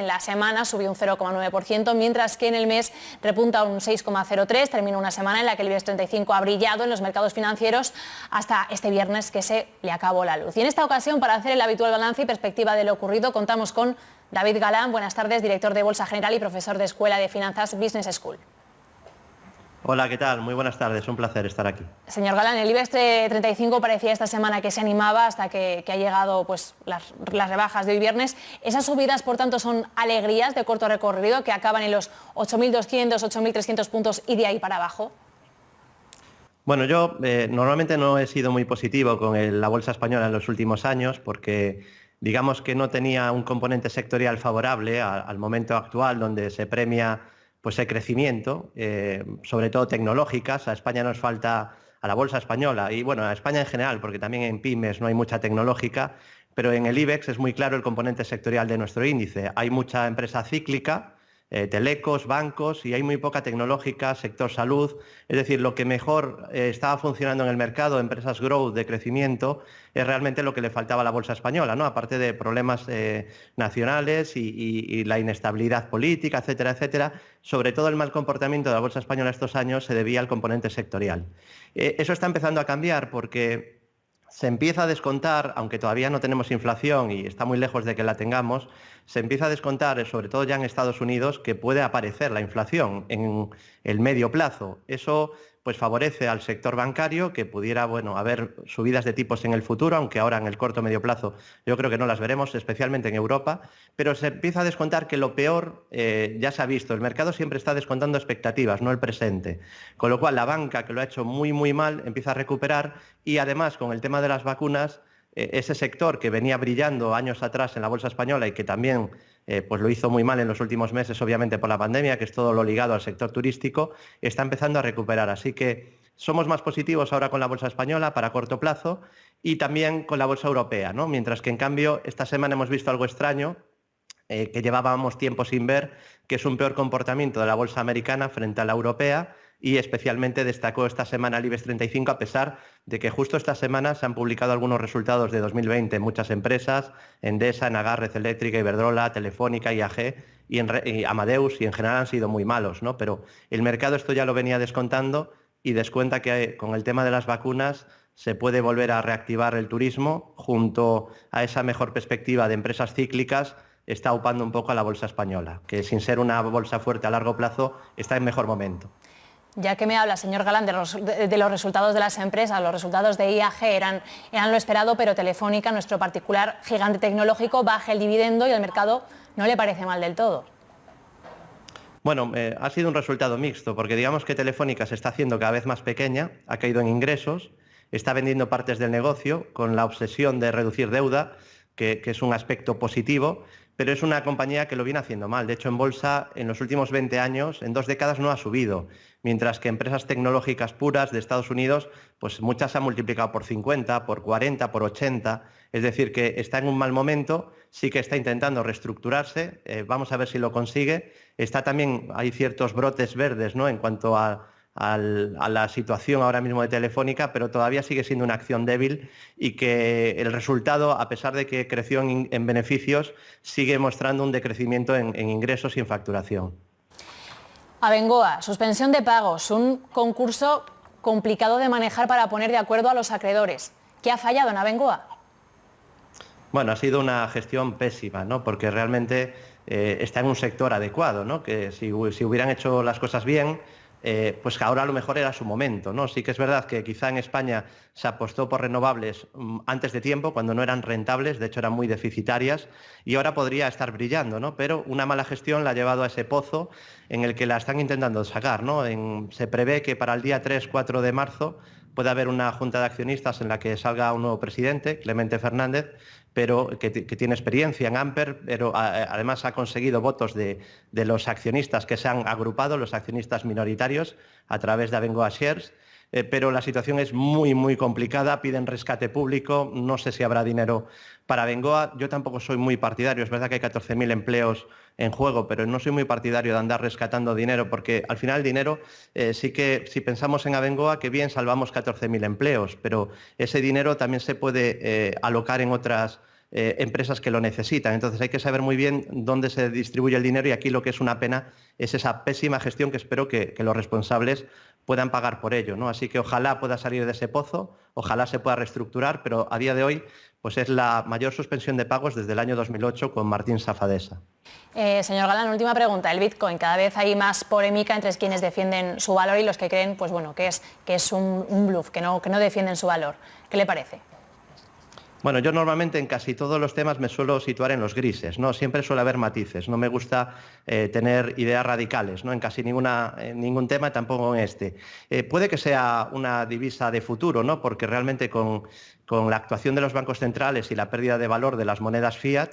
En la semana subió un 0,9%, mientras que en el mes repunta un 6,03%. Termina una semana en la que el IBEX 35 ha brillado en los mercados financieros hasta este viernes, que se le acabó la luz. Y en esta ocasión, para hacer el habitual balance y perspectiva de lo ocurrido, contamos con David Galán. Buenas tardes, director de Bolsa General y profesor de Escuela de Finanzas Business School. Hola, ¿qué tal? Muy buenas tardes, un placer estar aquí. Señor Galán, el IBEX 35 parecía esta semana que se animaba hasta que ha llegado las rebajas de hoy viernes. Esas subidas, por tanto, son alegrías de corto recorrido que acaban en los 8.200, 8.300 puntos y de ahí para abajo. Bueno, yo normalmente no he sido muy positivo con la bolsa española en los últimos años porque digamos que no tenía un componente sectorial favorable al momento actual, donde se premia pues el crecimiento, sobre todo tecnológicas. A España nos falta, a la bolsa española y bueno, a España en general, porque también en pymes no hay mucha tecnológica, pero en el IBEX es muy claro el componente sectorial de nuestro índice. Hay mucha empresa cíclica, telecos, bancos, y hay muy poca tecnológica, sector salud. Es decir, lo que mejor estaba funcionando en el mercado, empresas growth de crecimiento, es realmente lo que le faltaba a la bolsa española, ¿no? Aparte de problemas nacionales y la inestabilidad política, etcétera, etcétera. Sobre todo el mal comportamiento de la bolsa española estos años se debía al componente sectorial. Eso está empezando a cambiar porque se empieza a descontar, aunque todavía no tenemos inflación y está muy lejos de que la tengamos, se empieza a descontar, sobre todo ya en Estados Unidos, que puede aparecer la inflación en el medio plazo. Eso pues favorece al sector bancario, que pudiera haber subidas de tipos en el futuro, aunque ahora en el corto medio plazo yo creo que no las veremos, especialmente en Europa, pero se empieza a descontar que lo peor ya se ha visto. El mercado siempre está descontando expectativas, no el presente. Con lo cual la banca, que lo ha hecho muy muy mal, empieza a recuperar, y además con el tema de las vacunas, ese sector que venía brillando años atrás en la bolsa española y que también pues lo hizo muy mal en los últimos meses, obviamente por la pandemia, que es todo lo ligado al sector turístico, está empezando a recuperar. Así que somos más positivos ahora con la bolsa española para corto plazo y también con la bolsa europea, ¿no? Mientras que en cambio esta semana hemos visto algo extraño, que llevábamos tiempo sin ver, que es un peor comportamiento de la bolsa americana frente a la europea, y especialmente destacó esta semana el IBEX 35, a pesar de que justo esta semana se han publicado algunos resultados de 2020 en muchas empresas, Endesa, Nagar, Red Eléctrica, Iberdrola, Telefónica, IAG y Amadeus, y en general han sido muy malos, ¿no? Pero el mercado esto ya lo venía descontando y descuenta que con el tema de las vacunas se puede volver a reactivar el turismo, junto a esa mejor perspectiva de empresas cíclicas. Está upando un poco a la bolsa española, que sin ser una bolsa fuerte a largo plazo está en mejor momento. Ya que me habla, señor Galán, de los resultados de las empresas, los resultados de IAG eran lo esperado, pero Telefónica, nuestro particular gigante tecnológico, baja el dividendo y al mercado no le parece mal del todo. Bueno, ha sido un resultado mixto, porque digamos que Telefónica se está haciendo cada vez más pequeña, ha caído en ingresos, está vendiendo partes del negocio con la obsesión de reducir deuda, que es un aspecto positivo, pero es una compañía que lo viene haciendo mal. De hecho, en bolsa, en los últimos 20 años, en 2 décadas no ha subido, mientras que empresas tecnológicas puras de Estados Unidos, pues muchas se han multiplicado por 50, por 40, por 80, es decir, que está en un mal momento, sí que está intentando reestructurarse, vamos a ver si lo consigue. Hay ciertos brotes verdes, ¿no?, en cuanto a la situación ahora mismo de Telefónica, pero todavía sigue siendo una acción débil, y que el resultado, a pesar de que creció en beneficios, sigue mostrando un decrecimiento en ingresos y en facturación. Abengoa, suspensión de pagos, un concurso complicado de manejar para poner de acuerdo a los acreedores. ¿Qué ha fallado en Abengoa? Bueno, ha sido una gestión pésima, ¿no?, porque realmente está en un sector adecuado, ¿no?, que si hubieran hecho las cosas bien, pues ahora a lo mejor era su momento, ¿no? Sí que es verdad que quizá en España se apostó por renovables antes de tiempo, cuando no eran rentables, de hecho eran muy deficitarias, y ahora podría estar brillando, ¿no? Pero una mala gestión la ha llevado a ese pozo en el que la están intentando sacar, ¿no? Se prevé que para el día 3-4 de marzo puede haber una junta de accionistas en la que salga un nuevo presidente, Clemente Fernández, pero que tiene experiencia en Amper, pero además ha conseguido votos de los accionistas que se han agrupado, los accionistas minoritarios, a través de Abengoa Shares, pero la situación es muy, muy complicada, piden rescate público, no sé si habrá dinero para Abengoa. Yo tampoco soy muy partidario, es verdad que hay 14.000 empleos en juego, pero no soy muy partidario de andar rescatando dinero, porque al final el dinero, sí que si pensamos en Abengoa, que bien salvamos 14.000 empleos, pero ese dinero también se puede alocar en otras empresas que lo necesitan. Entonces hay que saber muy bien dónde se distribuye el dinero y aquí lo que es una pena es esa pésima gestión que espero que los responsables puedan pagar por ello, ¿no? Así que ojalá pueda salir de ese pozo, ojalá se pueda reestructurar, pero a día de hoy pues es la mayor suspensión de pagos desde el año 2008 con Martín Safadesa. Señor Galán, última pregunta. El Bitcoin, cada vez hay más polémica entre quienes defienden su valor y los que creen pues bueno, que es un bluff, que no defienden su valor. ¿Qué le parece? Bueno, yo normalmente en casi todos los temas me suelo situar en los grises, ¿no? Siempre suele haber matices, no me gusta tener ideas radicales, ¿no? En casi ningún tema, tampoco en este. Puede que sea una divisa de futuro, ¿no? Porque realmente con la actuación de los bancos centrales y la pérdida de valor de las monedas fiat,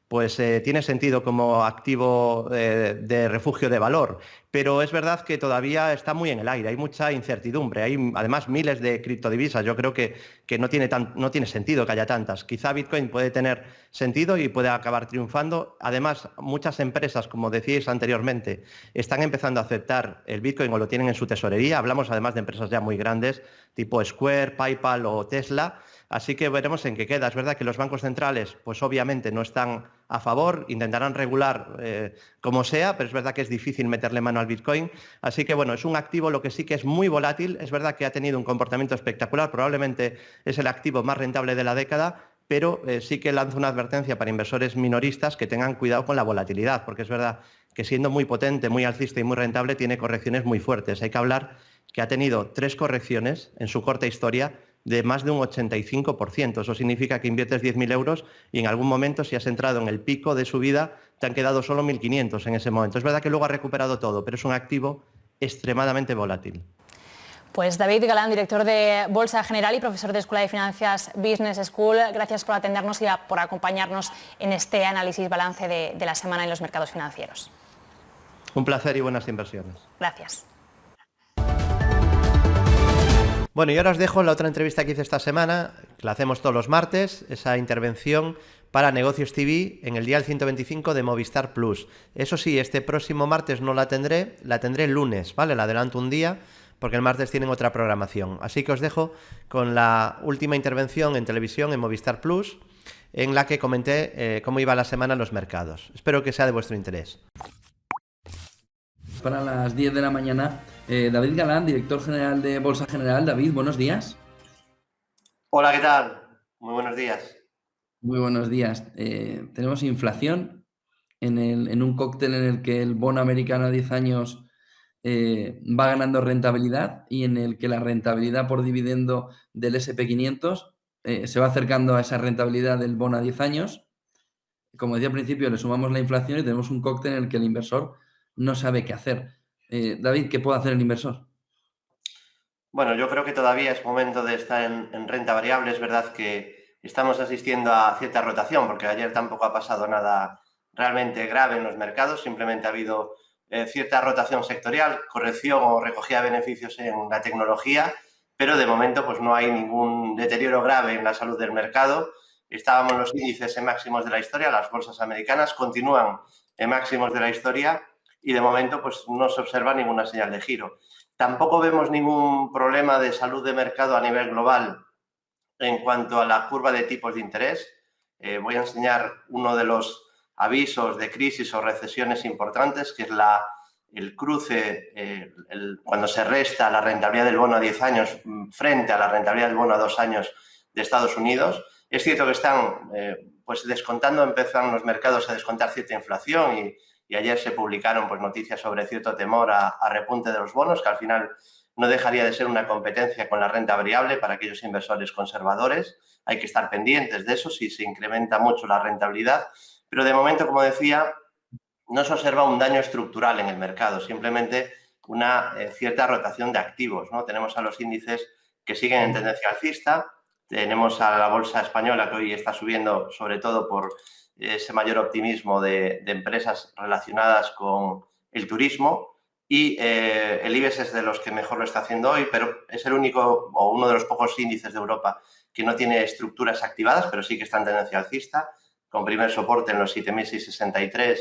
pues tiene sentido como activo de refugio de valor. Pero es verdad que todavía está muy en el aire, hay mucha incertidumbre, hay además miles de criptodivisas, yo creo que no tiene sentido que haya tantas. Quizá Bitcoin puede tener sentido y puede acabar triunfando. Además, muchas empresas, como decíais anteriormente, están empezando a aceptar el Bitcoin o lo tienen en su tesorería. Hablamos además de empresas ya muy grandes, tipo Square, PayPal o Tesla. Así que veremos en qué queda. Es verdad que los bancos centrales, pues obviamente no están a favor, intentarán regular como sea, pero es verdad que es difícil meterle mano al Bitcoin. Así que bueno, es un activo lo que sí que es muy volátil. Es verdad que ha tenido un comportamiento espectacular, probablemente es el activo más rentable de la década, pero sí que lanzo una advertencia para inversores minoristas que tengan cuidado con la volatilidad, porque es verdad que siendo muy potente, muy alcista y muy rentable, tiene correcciones muy fuertes. Hay que hablar que ha tenido 3 correcciones en su corta historia de más de un 85%. Eso significa que inviertes 10.000 euros y en algún momento, si has entrado en el pico de subida, te han quedado solo 1.500 en ese momento. Es verdad que luego ha recuperado todo, pero es un activo extremadamente volátil. Pues David Galán, director de Bolsa General y profesor de Escuela de Finanzas Business School, gracias por atendernos y por acompañarnos en este análisis balance de la semana en los mercados financieros. Un placer y buenas inversiones. Gracias. Bueno, y ahora os dejo la otra entrevista que hice esta semana, que la hacemos todos los martes, esa intervención para Negocios TV en el dial 125 de Movistar Plus. Eso sí, este próximo martes no la tendré el lunes, ¿vale? La adelanto un día porque el martes tienen otra programación. Así que os dejo con la última intervención en televisión en Movistar Plus, en la que comenté cómo iba la semana en los mercados. Espero que sea de vuestro interés. Para las 10 de la mañana, David Galán, director general de Bolsa General. David, buenos días. Hola, ¿qué tal? Muy buenos días. Muy buenos días. Tenemos inflación en un cóctel en el que el bono americano a 10 años va ganando rentabilidad y en el que la rentabilidad por dividendo del SP500 se va acercando a esa rentabilidad del bono a 10 años. Como decía al principio, le sumamos la inflación y tenemos un cóctel en el que el inversor no sabe qué hacer. David, ¿qué puede hacer el inversor? Bueno, yo creo que todavía es momento de estar en renta variable. Es verdad que estamos asistiendo a cierta rotación, porque ayer tampoco ha pasado nada realmente grave en los mercados, simplemente ha habido cierta rotación sectorial, corrección o recogida de beneficios en la tecnología, pero de momento pues no hay ningún deterioro grave en la salud del mercado. Estábamos en los índices en máximos de la historia, las bolsas americanas continúan en máximos de la historia y de momento pues no se observa ninguna señal de giro. Tampoco vemos ningún problema de salud de mercado a nivel global en cuanto a la curva de tipos de interés. Voy a enseñar uno de los avisos de crisis o recesiones importantes, que es el cruce, cuando se resta la rentabilidad del bono a 10 años frente a la rentabilidad del bono a 2 años de Estados Unidos. Es cierto que están pues descontando, empiezan los mercados a descontar cierta inflación y ayer se publicaron pues, noticias sobre cierto temor a repunte de los bonos, que al final no dejaría de ser una competencia con la renta variable para aquellos inversores conservadores. Hay que estar pendientes de eso si se incrementa mucho la rentabilidad. Pero de momento, como decía, no se observa un daño estructural en el mercado, simplemente una cierta rotación de activos, ¿no? Tenemos a los índices que siguen en tendencia alcista, tenemos a la bolsa española que hoy está subiendo sobre todo por ese mayor optimismo de empresas relacionadas con el turismo y el IBEX es de los que mejor lo está haciendo hoy, pero es el único o uno de los pocos índices de Europa que no tiene estructuras activadas, pero sí que está en tendencia alcista, con primer soporte en los 7.663,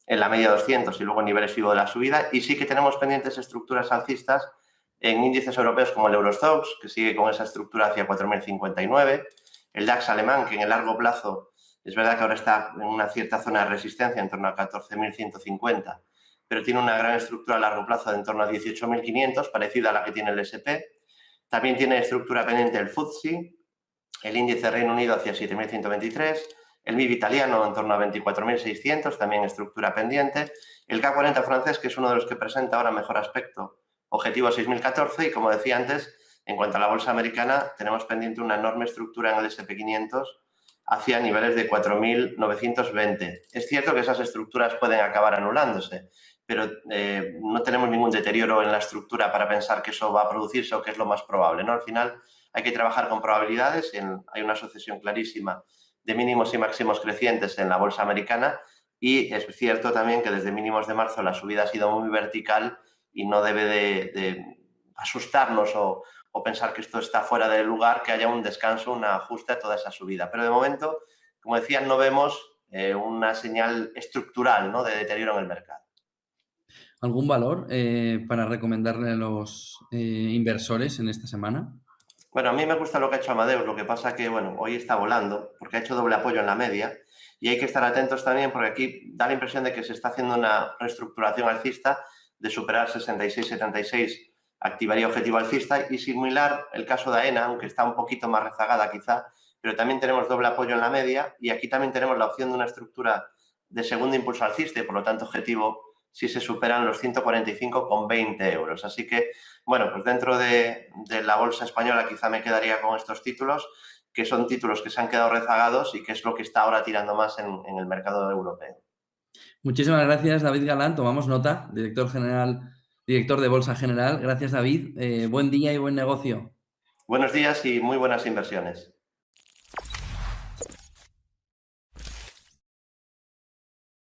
en la media 200 y luego niveles FIBO de la subida. Y sí que tenemos pendientes estructuras alcistas en índices europeos como el Eurostoxx, que sigue con esa estructura hacia 4.059, el DAX alemán, que en el largo plazo Es verdad que ahora está en una cierta zona de resistencia, en torno a 14.150, pero tiene una gran estructura a largo plazo de en torno a 18.500, parecida a la que tiene el S&P. También tiene estructura pendiente el FTSE, el índice Reino Unido hacia 7.123, el MIB italiano en torno a 24.600, también estructura pendiente, el CAC 40 francés, que es uno de los que presenta ahora mejor aspecto, objetivo 6.014, y como decía antes, en cuanto a la bolsa americana, tenemos pendiente una enorme estructura en el S&P 500 hacia niveles de 4.920. Es cierto que esas estructuras pueden acabar anulándose, pero no tenemos ningún deterioro en la estructura para pensar que eso va a producirse o que es lo más probable, ¿no? Al final hay que trabajar con probabilidades, hay una sucesión clarísima de mínimos y máximos crecientes en la bolsa americana, y es cierto también que desde mínimos de marzo la subida ha sido muy vertical y no debe de asustarnos o pensar que esto está fuera de lugar, que haya un descanso, un ajuste a toda esa subida. Pero de momento, como decía, no vemos una señal estructural, ¿no?, de deterioro en el mercado. ¿Algún valor para recomendarle a los inversores en esta semana? Bueno, a mí me gusta lo que ha hecho Amadeus, lo que pasa que, bueno, hoy está volando porque ha hecho doble apoyo en la media, y hay que estar atentos también porque aquí da la impresión de que se está haciendo una reestructuración alcista de superar 66-76, activaría objetivo alcista, y similar el caso de AENA, aunque está un poquito más rezagada quizá, pero también tenemos doble apoyo en la media, y aquí también tenemos la opción de una estructura de segundo impulso alcista y por lo tanto objetivo si se superan los 145,20 euros. Así que, bueno, pues dentro de la bolsa española quizá me quedaría con estos títulos, que son títulos que se han quedado rezagados y que es lo que está ahora tirando más en el mercado europeo. Muchísimas gracias, David Galán. Tomamos nota, director de Bolsa General. Gracias, David. Buen día y buen negocio. Buenos días y muy buenas inversiones.